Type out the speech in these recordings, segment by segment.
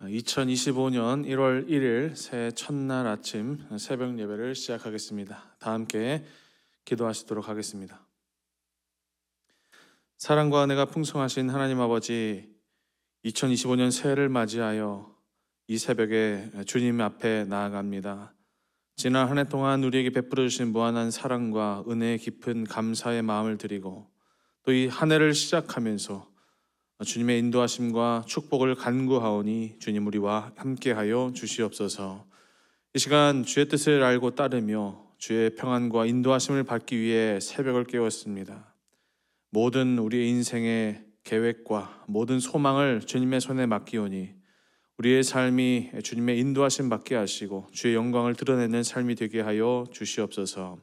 2025년 1월 1일 새해 첫날 아침 새벽 예배를 시작하겠습니다. 다 함께 기도하시도록 하겠습니다. 사랑과 은혜가 풍성하신 하나님 아버지, 2025년 새해를 맞이하여 이 새벽에 주님 앞에 나아갑니다. 지난 한 해 동안 우리에게 베풀어 주신 무한한 사랑과 은혜의 깊은 감사의 마음을 드리고, 또 이 한 해를 시작하면서 주님의 인도하심과 축복을 간구하오니 주님 우리와 함께하여 주시옵소서. 이 시간 주의 뜻을 알고 따르며 주의 평안과 인도하심을 받기 위해 새벽을 깨웠습니다. 모든 우리의 인생의 계획과 모든 소망을 주님의 손에 맡기오니 우리의 삶이 주님의 인도하심 받게 하시고 주의 영광을 드러내는 삶이 되게 하여 주시옵소서.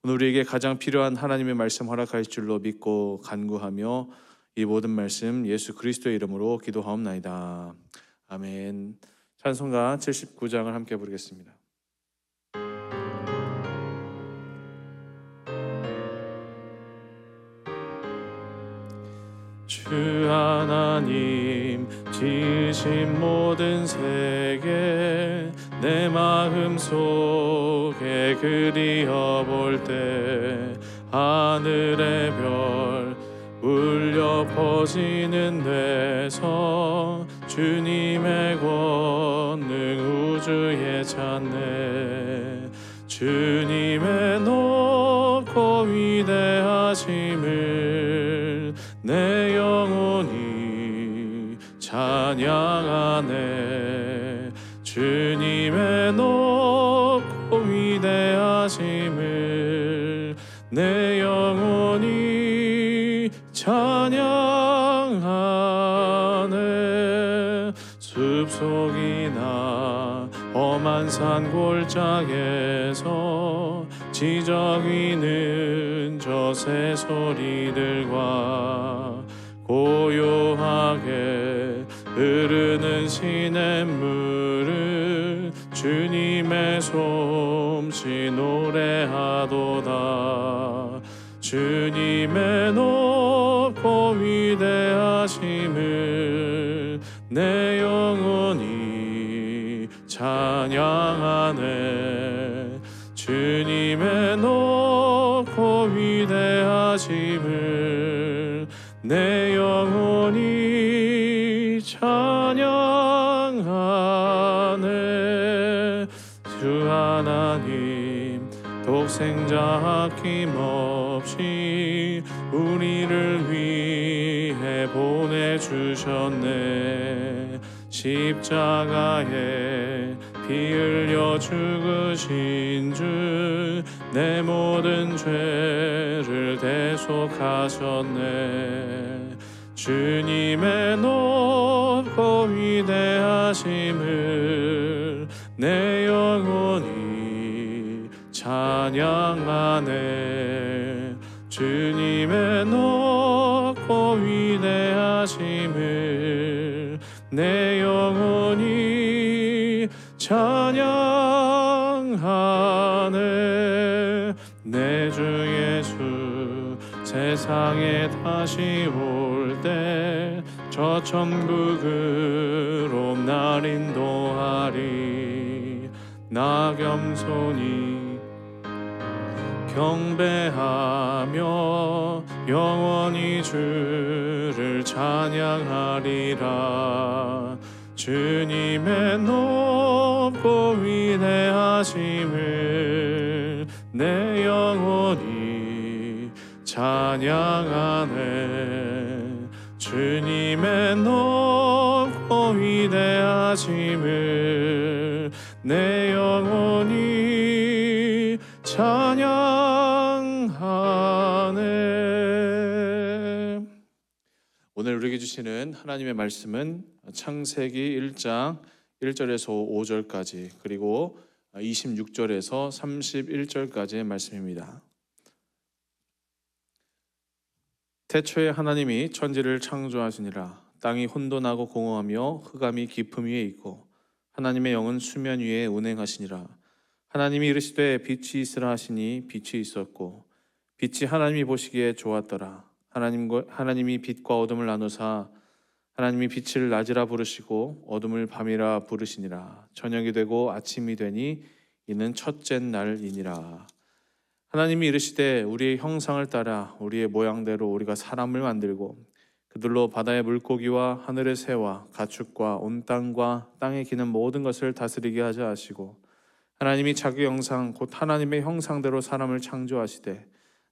오늘 우리에게 가장 필요한 하나님의 말씀 허락할 줄로 믿고 간구하며 이 모든 말씀 예수 그리스도의 이름으로 기도하옵나이다. 아멘. 찬송가 79장을 함께 부르겠습니다. 주 하나님 지으신 모든 세계 내 마음 속에 그리어 볼 때 하늘의 별 울려 퍼지는 데서 주님의 권능 우주에 찾네. 주님의 높고 위대하심을 내 영혼이 찬양하네. 주님의 높고 위대하심을 내 영혼이 찬양하네. 숲속이나 험한 산 골짜기에서 지저귀는 저 새소리들과 고요하게 흐르는 시냇물을 주님의 솜씨 노래하도다. 주님의 높고 위대하심을 내 영혼이 찬양하네. 주님의 높고 위대하심을 내 영혼이 찬양하네. 주 하나님 독생자 아낌없이 우리를 위해 보내주셨네. 십자가에 피 흘려 죽으신 주 내 모든 죄를 대속하셨네. 주님의 높고 위대하심을 내 영혼이 찬양하네. 주님의 높고 위대하심을 내 영혼이 찬양하네. 내 주 예수 세상에 다시 올 때 저 천국으로 날 인도하리. 나 겸손히 경배하며 영원히 주를 찬양하리라. 주님의 높고 위대하심을 내 영혼이 찬양하네. 주님의 높고 위대하심을 내 영혼이 찬양하네. 오늘 우리에게 주시는 하나님의 말씀은 창세기 1장 1절에서 5절까지 그리고 26절에서 31절까지의 말씀입니다. 태초에 하나님이 천지를 창조하시니라. 땅이 혼돈하고 공허하며 흑암이 깊음 위에 있고 하나님의 영은 수면 위에 운행하시니라. 하나님이 이르시되 빛이 있으라 하시니 빛이 있었고 빛이 하나님이 보시기에 좋았더라. 하나님이 빛과 어둠을 나누사 하나님이 빛을 낮이라 부르시고 어둠을 밤이라 부르시니라. 저녁이 되고 아침이 되니 이는 첫째 날이니라. 하나님이 이르시되 우리의 형상을 따라 우리의 모양대로 우리가 사람을 만들고 그들로 바다의 물고기와 하늘의 새와 가축과 온 땅과 땅에 기는 모든 것을 다스리게 하자 하시고, 하나님이 자기 형상 곧 하나님의 형상대로 사람을 창조하시되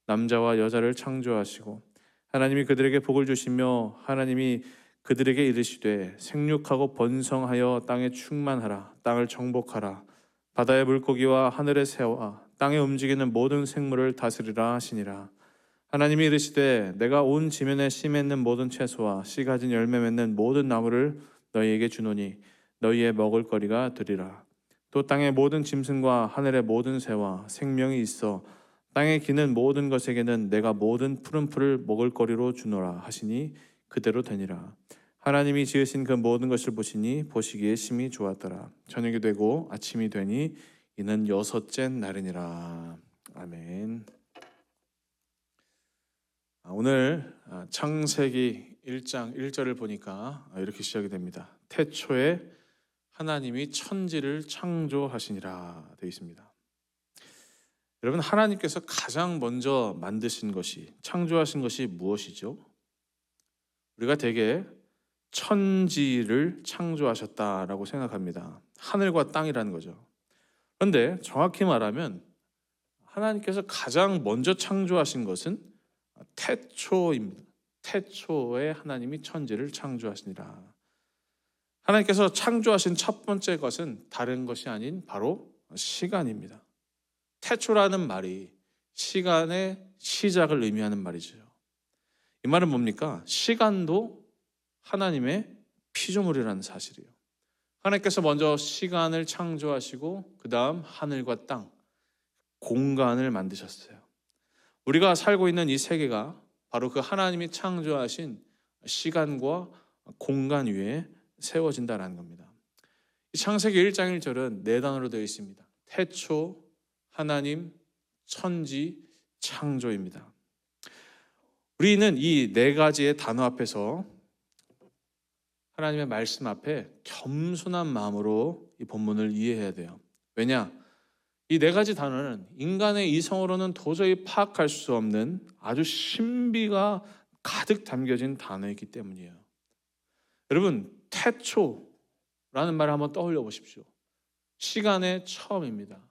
남자와 여자를 창조하시고, 하나님이 그들에게 복을 주시며 하나님이 그들에게 이르시되 생육하고 번성하여 땅에 충만하라. 땅을 정복하라. 바다의 물고기와 하늘의 새와 땅에 움직이는 모든 생물을 다스리라 하시니라. 하나님이 이르시되 내가 온 지면에 씨 맺는 모든 채소와 씨 가진 열매 맺는 모든 나무를 너희에게 주노니 너희의 먹을거리가 되리라. 또 땅의 모든 짐승과 하늘의 모든 새와 생명이 있어 땅에 기는 모든 것에게는 내가 모든 푸른 풀을 먹을거리로 주노라 하시니 그대로 되니라. 하나님이 지으신 그 모든 것을 보시니 보시기에 심히 좋았더라. 저녁이 되고 아침이 되니 이는 여섯째 날이니라. 아멘. 오늘 창세기 1장 1절을 보니까 이렇게 시작이 됩니다. 태초에 하나님이 천지를 창조하시니라 되어 있습니다. 여러분, 하나님께서 가장 먼저 만드신 것이, 창조하신 것이 무엇이죠? 우리가 대개 천지를 창조하셨다라고 생각합니다. 하늘과 땅이라는 거죠. 그런데 정확히 말하면 하나님께서 가장 먼저 창조하신 것은 태초입니다. 태초에 하나님이 천지를 창조하시니라. 하나님께서 창조하신 첫 번째 것은 다른 것이 아닌 바로 시간입니다. 태초라는 말이 시간의 시작을 의미하는 말이죠. 이 말은 뭡니까? 시간도 하나님의 피조물이라는 사실이에요. 하나님께서 먼저 시간을 창조하시고 그 다음 하늘과 땅, 공간을 만드셨어요. 우리가 살고 있는 이 세계가 바로 그 하나님이 창조하신 시간과 공간 위에 세워진다는 겁니다. 이 창세기 1장 1절은 네 단어로 되어 있습니다. 태초, 하나님, 천지, 창조입니다. 우리는 이 네 가지의 단어 앞에서 하나님의 말씀 앞에 겸손한 마음으로 이 본문을 이해해야 돼요. 왜냐? 이 네 가지 단어는 인간의 이성으로는 도저히 파악할 수 없는 아주 신비가 가득 담겨진 단어이기 때문이에요. 여러분, 태초라는 말을 한번 떠올려 보십시오. 시간의 처음입니다.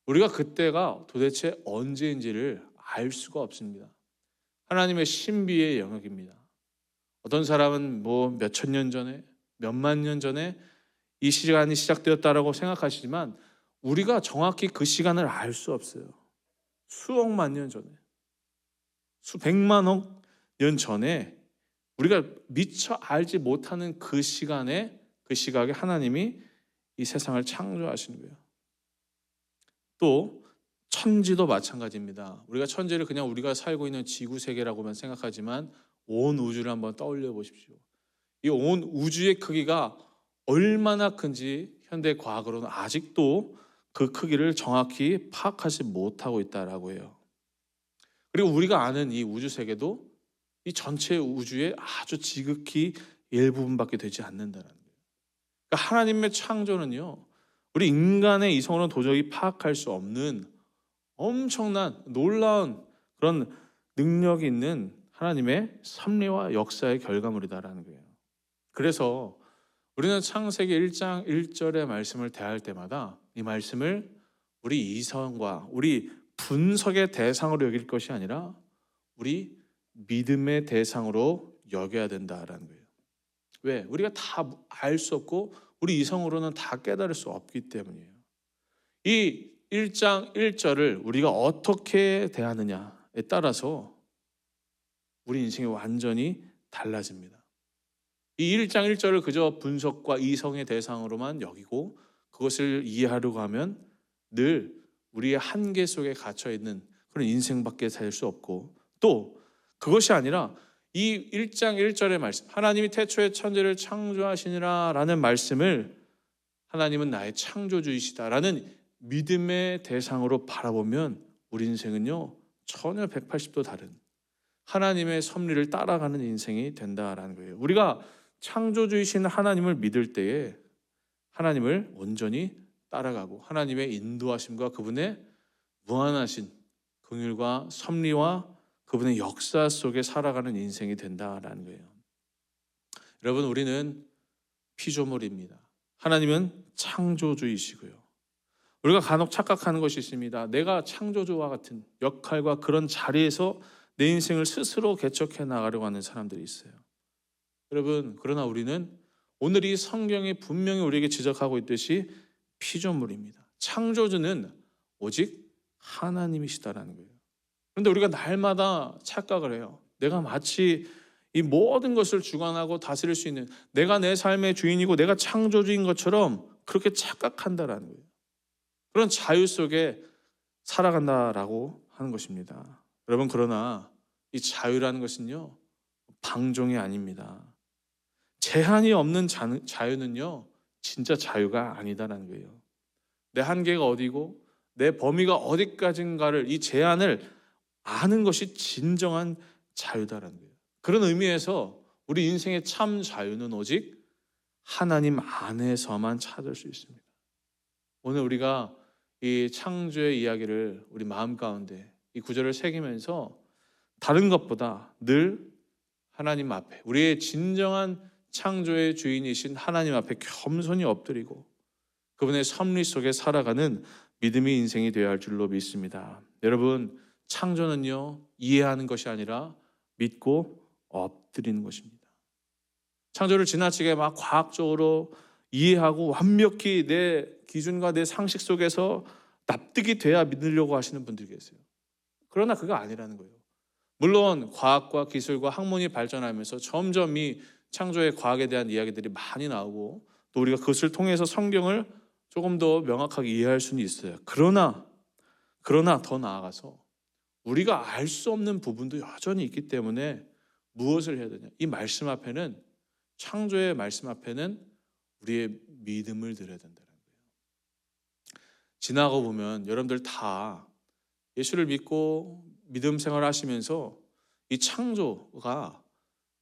우리가 그때가 도대체 언제인지를 알 수가 없습니다. 하나님의 신비의 영역입니다. 어떤 사람은 뭐 몇천 년 전에, 몇만 년 전에 이 시간이 시작되었다라고 생각하시지만 우리가 정확히 그 시간을 알 수 없어요. 수억만 년 전에, 수백만억 년 전에 우리가 미처 알지 못하는 그 시간에, 그 시각에 하나님이 이 세상을 창조하신 거예요. 또 천지도 마찬가지입니다. 우리가 천지를 그냥 우리가 살고 있는 지구 세계라고만 생각하지만 온 우주를 한번 떠올려 보십시오. 이 온 우주의 크기가 얼마나 큰지 현대 과학으로는 아직도 그 크기를 정확히 파악하지 못하고 있다라고 해요. 그리고 우리가 아는 이 우주 세계도 이 전체 우주의 아주 지극히 일부분밖에 되지 않는다는 거예요. 그러니까 하나님의 창조는요, 우리 인간의 이성으로는 도저히 파악할 수 없는 엄청난 놀라운 그런 능력이 있는 하나님의 섭리와 역사의 결과물이다라는 거예요. 그래서 우리는 창세기 1장 1절의 말씀을 대할 때마다 이 말씀을 우리 이성과 우리 분석의 대상으로 여길 것이 아니라 우리 믿음의 대상으로 여겨야 된다라는 거예요. 왜? 우리가 다 알 수 없고 우리 이성으로는 다 깨달을 수 없기 때문이에요. 이 1장 1절을 우리가 어떻게 대하느냐에 따라서 우리 인생이 완전히 달라집니다. 이 1장 1절을 그저 분석과 이성의 대상으로만 여기고 그것을 이해하려고 하면 늘 우리의 한계 속에 갇혀있는 그런 인생밖에 살 수 없고, 또 그것이 아니라 이 1장 1절의 말씀, 하나님이 태초에 천지를 창조하시니라 라는 말씀을 하나님은 나의 창조주이시다라는 믿음의 대상으로 바라보면 우리 인생은요 전혀 180도 다른 하나님의 섭리를 따라가는 인생이 된다라는 거예요. 우리가 창조주이신 하나님을 믿을 때에 하나님을 온전히 따라가고 하나님의 인도하심과 그분의 무한하신 긍휼과 섭리와 그분의 역사 속에 살아가는 인생이 된다라는 거예요. 여러분, 우리는 피조물입니다. 하나님은 창조주이시고요. 우리가 간혹 착각하는 것이 있습니다. 내가 창조주와 같은 역할과 그런 자리에서 내 인생을 스스로 개척해 나가려고 하는 사람들이 있어요. 여러분, 그러나 우리는 오늘 이 성경이 분명히 우리에게 지적하고 있듯이 피조물입니다. 창조주는 오직 하나님이시다라는 거예요. 그런데 우리가 날마다 착각을 해요. 내가 마치 이 모든 것을 주관하고 다스릴 수 있는, 내가 내 삶의 주인이고 내가 창조주인 것처럼 그렇게 착각한다라는 거예요. 그런 자유 속에 살아간다라고 하는 것입니다. 여러분, 그러나 이 자유라는 것은요, 방종이 아닙니다. 제한이 없는 자유는요, 진짜 자유가 아니다라는 거예요. 내 한계가 어디고 내 범위가 어디까지인가를, 이 제한을 아는 것이 진정한 자유다라는 거예요. 그런 의미에서 우리 인생의 참 자유는 오직 하나님 안에서만 찾을 수 있습니다. 오늘 우리가 이 창조의 이야기를 우리 마음 가운데 이 구절을 새기면서 다른 것보다 늘 하나님 앞에, 우리의 진정한 창조의 주인이신 하나님 앞에 겸손히 엎드리고 그분의 섭리 속에 살아가는 믿음의 인생이 되어야 할 줄로 믿습니다. 여러분, 창조는요, 이해하는 것이 아니라 믿고 엎드리는 것입니다. 창조를 지나치게 막 과학적으로 이해하고 완벽히 내 기준과 내 상식 속에서 납득이 돼야 믿으려고 하시는 분들이 계세요. 그러나 그거 아니라는 거예요. 물론 과학과 기술과 학문이 발전하면서 점점 이 창조의 과학에 대한 이야기들이 많이 나오고 또 우리가 그것을 통해서 성경을 조금 더 명확하게 이해할 수는 있어요. 그러나 더 나아가서 우리가 알 수 없는 부분도 여전히 있기 때문에 무엇을 해야 되냐? 이 말씀 앞에는, 창조의 말씀 앞에는 우리의 믿음을 드려야 된다는 거예요. 지나고 보면 여러분들 다 예수를 믿고 믿음 생활을 하시면서 이 창조가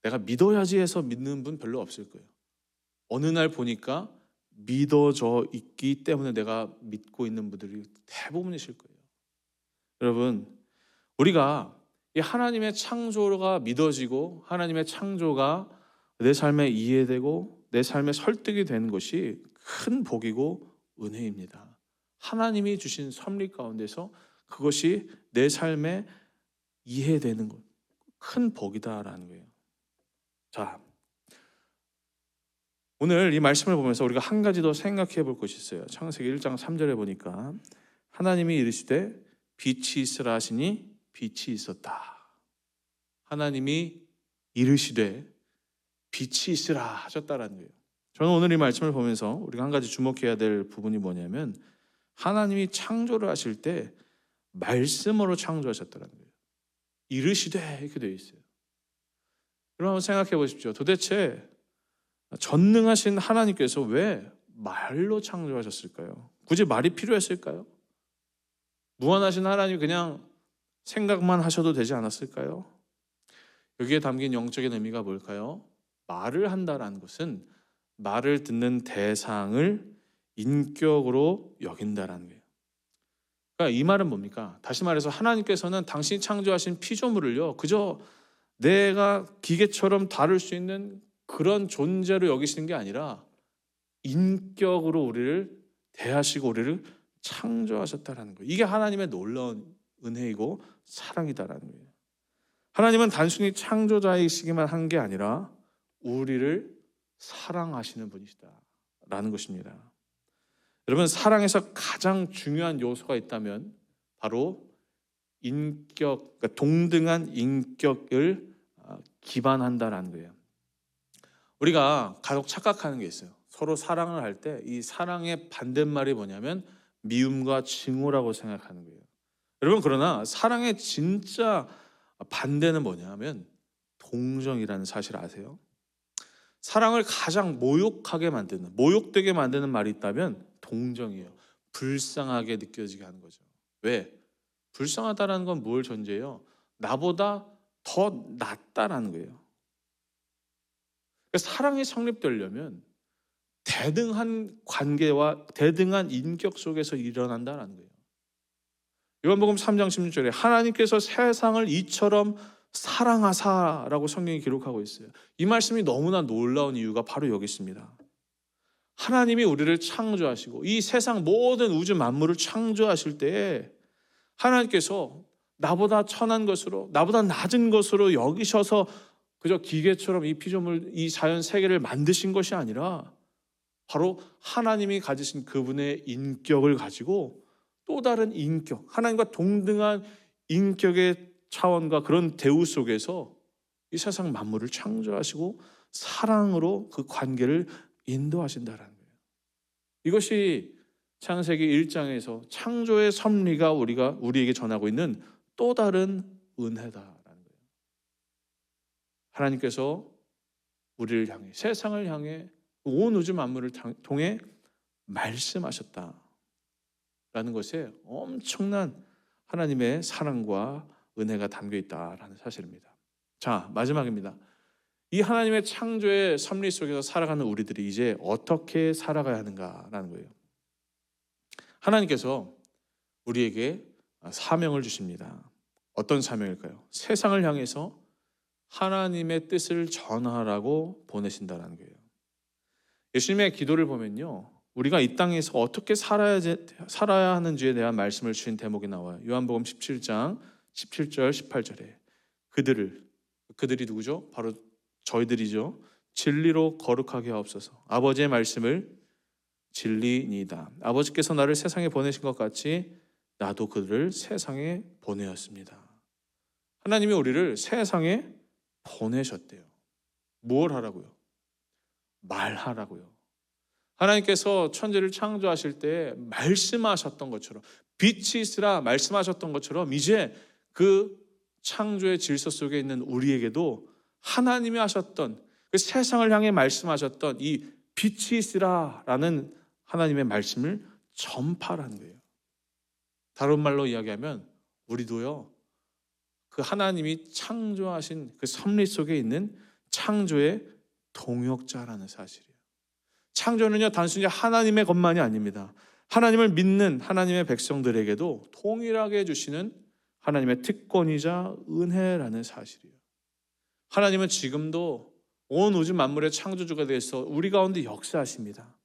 내가 믿어야지 해서 믿는 분 별로 없을 거예요. 어느 날 보니까 믿어져 있기 때문에 내가 믿고 있는 분들이 대부분이실 거예요. 여러분, 우리가 이 하나님의 창조가 믿어지고 하나님의 창조가 내 삶에 이해되고 내 삶에 설득이 되는 것이 큰 복이고 은혜입니다. 하나님이 주신 섭리 가운데서 그것이 내 삶에 이해되는 것, 큰 복이다라는 거예요. 자, 오늘 이 말씀을 보면서 우리가 한 가지 더 생각해 볼 것이 있어요. 창세기 1장 3절에 보니까 하나님이 이르시되 빛이 있으라 하시니 빛이 있었다. 하나님이 이르시되 빛이 있으라 하셨다라는 거예요. 저는 오늘 이 말씀을 보면서 우리가 한 가지 주목해야 될 부분이 뭐냐면 하나님이 창조를 하실 때 말씀으로 창조하셨다는 거예요. 이르시되 이렇게 되어 있어요. 그럼 한번 생각해 보십시오. 도대체 전능하신 하나님께서 왜 말로 창조하셨을까요? 굳이 말이 필요했을까요? 무한하신 하나님 그냥 생각만 하셔도 되지 않았을까요? 여기에 담긴 영적인 의미가 뭘까요? 말을 한다라는 것은 말을 듣는 대상을 인격으로 여긴다라는 거예요. 그러니까 이 말은 뭡니까? 다시 말해서 하나님께서는 당신이 창조하신 피조물을요, 그저 내가 기계처럼 다룰 수 있는 그런 존재로 여기시는 게 아니라 인격으로 우리를 대하시고 우리를 창조하셨다는 거예요. 이게 하나님의 놀라운 은혜이고 사랑이다라는 거예요. 하나님은 단순히 창조자이시기만 한 게 아니라 우리를 사랑하시는 분이시다라는 것입니다. 여러분, 사랑에서 가장 중요한 요소가 있다면 바로 인격, 그러니까 동등한 인격을 기반한다라는 거예요. 우리가 간혹 착각하는 게 있어요. 서로 사랑을 할 때 이 사랑의 반대말이 뭐냐면 미움과 증오라고 생각하는 거예요. 여러분, 그러나 사랑의 진짜 반대는 뭐냐면 동정이라는 사실 아세요? 사랑을 가장 모욕되게 만드는 말이 있다면 동정이에요. 불쌍하게 느껴지게 하는 거죠. 왜? 불쌍하다라는 건 뭘 전제해요? 나보다 더 낫다라는 거예요. 사랑이 성립되려면 대등한 관계와 대등한 인격 속에서 일어난다는 거예요. 요한복음 3장 16절에 하나님께서 세상을 이처럼 사랑하사라고 성경이 기록하고 있어요. 이 말씀이 너무나 놀라운 이유가 바로 여기 있습니다. 하나님이 우리를 창조하시고 이 세상 모든 우주 만물을 창조하실 때에 하나님께서 나보다 천한 것으로, 나보다 낮은 것으로 여기셔서 그저 기계처럼 이 피조물, 이 자연 세계를 만드신 것이 아니라 바로 하나님이 가지신 그분의 인격을 가지고 또 다른 인격, 하나님과 동등한 인격의 차원과 그런 대우 속에서 이 세상 만물을 창조하시고 사랑으로 그 관계를 인도하신다는 거예요. 이것이 창세기 1장에서 창조의 섭리가 우리에게 전하고 있는 또 다른 은혜다라는 거예요. 하나님께서 우리를 향해, 세상을 향해, 온 우주 만물을 통해 말씀하셨다라는 것에 엄청난 하나님의 사랑과 은혜가 담겨 있다라는 사실입니다. 자, 마지막입니다. 이 하나님의 창조의 섭리 속에서 살아가는 우리들이 이제 어떻게 살아가야 하는가라는 거예요. 하나님께서 우리에게 사명을 주십니다. 어떤 사명일까요? 세상을 향해서 하나님의 뜻을 전하라고 보내신다는 거예요. 예수님의 기도를 보면요, 우리가 이 땅에서 어떻게 살아야 하는지에 대한 말씀을 주신 대목이 나와요. 요한복음 17장 17절 18절에 그들이 누구죠? 바로 저희들이죠. 진리로 거룩하게 하옵소서. 아버지의 말씀을 진리니이다. 아버지께서 나를 세상에 보내신 것 같이 나도 그들을 세상에 보내었습니다. 하나님이 우리를 세상에 보내셨대요. 뭘 하라고요? 말하라고요. 하나님께서 천지를 창조하실 때 말씀하셨던 것처럼, 빛이 있으라 말씀하셨던 것처럼 이제 그 창조의 질서 속에 있는 우리에게도 하나님이 하셨던, 그 세상을 향해 말씀하셨던 이 빛이 있으라라는 하나님의 말씀을 전파라는 거예요. 다른 말로 이야기하면 우리도요, 그 하나님이 창조하신 그 섭리 속에 있는 창조의 동역자라는 사실이에요. 창조는요, 단순히 하나님의 것만이 아닙니다. 하나님을 믿는 하나님의 백성들에게도 동일하게 주시는 하나님의 특권이자 은혜라는 사실이에요. 하나님은 지금도 온 우주 만물의 창조주가 되어서 우리 가운데 역사하십니다.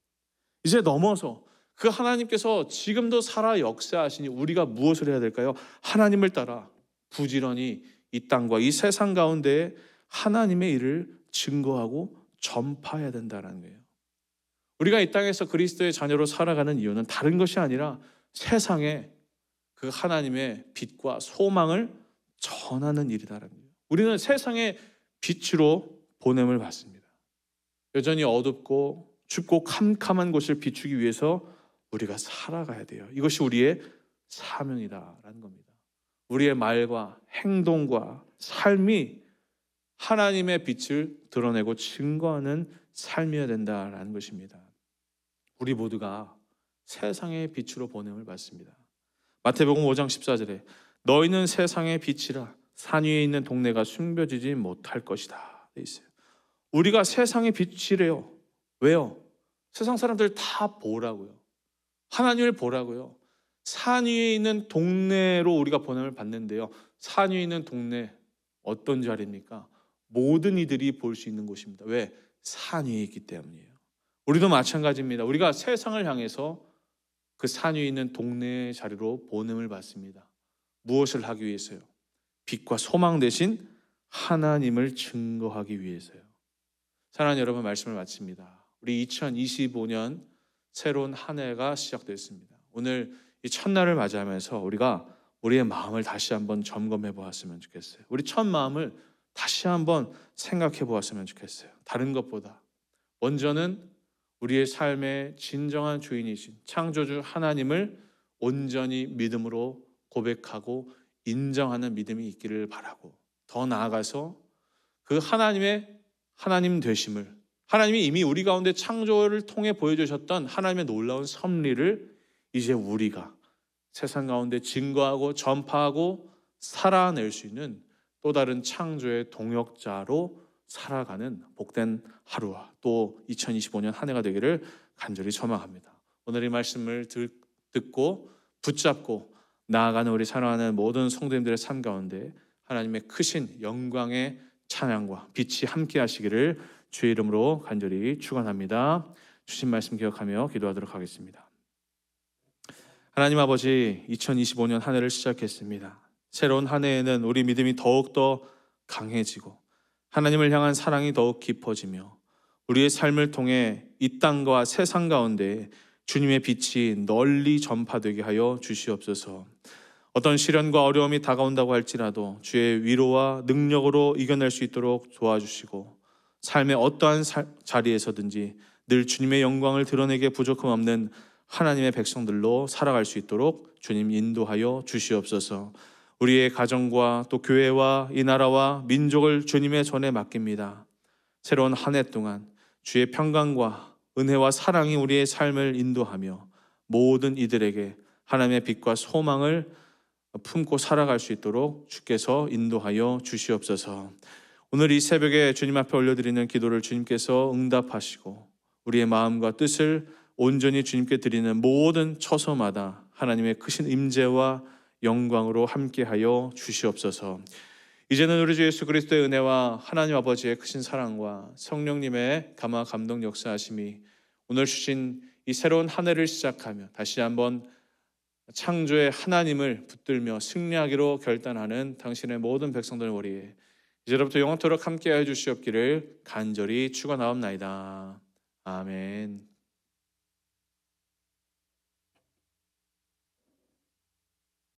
이제 넘어서 그 하나님께서 지금도 살아 역사하시니 우리가 무엇을 해야 될까요? 하나님을 따라 부지런히 이 땅과 이 세상 가운데 하나님의 일을 증거하고 전파해야 된다는 거예요. 우리가 이 땅에서 그리스도의 자녀로 살아가는 이유는 다른 것이 아니라 세상에 그 하나님의 빛과 소망을 전하는 일이다라는 거예요. 우리는 세상의 빛으로 보냄을 받습니다. 여전히 어둡고 춥고 캄캄한 곳을 비추기 위해서 우리가 살아가야 돼요. 이것이 우리의 사명이다라는 겁니다. 우리의 말과 행동과 삶이 하나님의 빛을 드러내고 증거하는 삶이어야 된다라는 것입니다. 우리 모두가 세상의 빛으로 보냄을 받습니다. 마태복음 5장 14절에 너희는 세상의 빛이라 산 위에 있는 동네가 숨겨지지 못할 것이다 돼 있어요. 우리가 세상의 빛이래요. 왜요? 세상 사람들 다 보라고요. 하나님을 보라고요. 산 위에 있는 동네로 우리가 보냄을 받는데요, 산 위에 있는 동네 어떤 자리입니까? 모든 이들이 볼 수 있는 곳입니다. 왜? 산 위에 있기 때문이에요. 우리도 마찬가지입니다. 우리가 세상을 향해서 그 산 위에 있는 동네의 자리로 보냄을 받습니다. 무엇을 하기 위해서요? 빛과 소망 대신 하나님을 증거하기 위해서요. 사랑하는 여러분, 말씀을 마칩니다. 우리 2025년 새로운 한 해가 시작됐습니다. 오늘 이 첫날을 맞이하면서 우리가 우리의 마음을 다시 한번 점검해 보았으면 좋겠어요. 우리 첫 마음을 다시 한번 생각해 보았으면 좋겠어요. 다른 것보다 먼저는 우리의 삶의 진정한 주인이신 창조주 하나님을 온전히 믿음으로 고백하고 인정하는 믿음이 있기를 바라고, 더 나아가서 그 하나님의 하나님 되심을, 하나님이 이미 우리 가운데 창조를 통해 보여주셨던 하나님의 놀라운 섭리를 이제 우리가 세상 가운데 증거하고 전파하고 살아낼 수 있는 또 다른 창조의 동역자로 살아가는 복된 하루와 또 2025년 한 해가 되기를 간절히 소망합니다. 오늘 이 말씀을 듣고 붙잡고 나아가는 우리 사랑하는 모든 성도님들의 삶 가운데 하나님의 크신 영광의 찬양과 빛이 함께 하시기를 주의 이름으로 간절히 축원합니다. 주신 말씀 기억하며 기도하도록 하겠습니다. 하나님 아버지, 2025년 한 해를 시작했습니다. 새로운 한 해에는 우리 믿음이 더욱더 강해지고 하나님을 향한 사랑이 더욱 깊어지며 우리의 삶을 통해 이 땅과 세상 가운데 주님의 빛이 널리 전파되게 하여 주시옵소서. 어떤 시련과 어려움이 다가온다고 할지라도 주의 위로와 능력으로 이겨낼 수 있도록 도와주시고 삶의 어떠한 자리에서든지 늘 주님의 영광을 드러내기에 부족함 없는 하나님의 백성들로 살아갈 수 있도록 주님 인도하여 주시옵소서. 우리의 가정과 또 교회와 이 나라와 민족을 주님의 손에 맡깁니다. 새로운 한 해 동안 주의 평강과 은혜와 사랑이 우리의 삶을 인도하며 모든 이들에게 하나님의 빛과 소망을 품고 살아갈 수 있도록 주께서 인도하여 주시옵소서. 오늘 이 새벽에 주님 앞에 올려드리는 기도를 주님께서 응답하시고 우리의 마음과 뜻을 온전히 주님께 드리는 모든 처소마다 하나님의 크신 임재와 영광으로 함께하여 주시옵소서. 이제는 우리 주 예수 그리스도의 은혜와 하나님 아버지의 크신 사랑과 성령님의 감화 감동 역사하심이 오늘 주신 이 새로운 한 해를 시작하며 다시 한번 창조의 하나님을 붙들며 승리하기로 결단하는 당신의 모든 백성들 머리에 이제부터 영원토록 함께하여 주시옵기를 간절히 축원하옵나이다. 아멘.